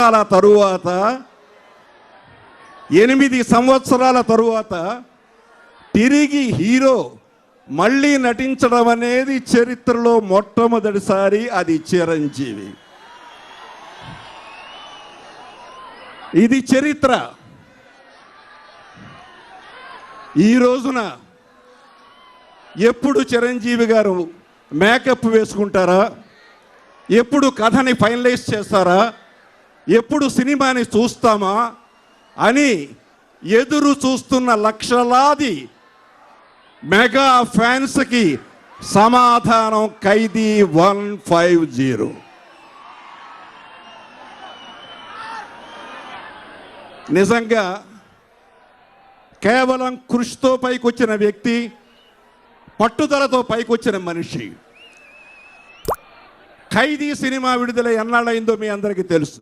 తరువాత 8 సంవత్సరాల తరువాత తిరిగి హీరో మళ్ళీ నటించడం అనేది చరిత్రలో మొట్టమొదటిసారి. అది చిరంజీవి. ఇది చరిత్ర. ఈ రోజున ఎప్పుడు చిరంజీవి గారు మేకప్ వేసుకుంటారా, ఎప్పుడు కథని ఫైనలైజ్ చేస్తారా, ఎప్పుడు సినిమాని చూస్తామా అని ఎదురు చూస్తున్న లక్షలాది మెగా ఫ్యాన్స్కి సమాధానం ఖైదీ 150. నిజంగా కేవలం కృషితో పైకొచ్చిన వ్యక్తి, పట్టుదలతో పైకొచ్చిన మనిషి. ఖైదీ సినిమా విడుదల ఎన్నాళ్ళైందో మీ అందరికీ తెలుసు.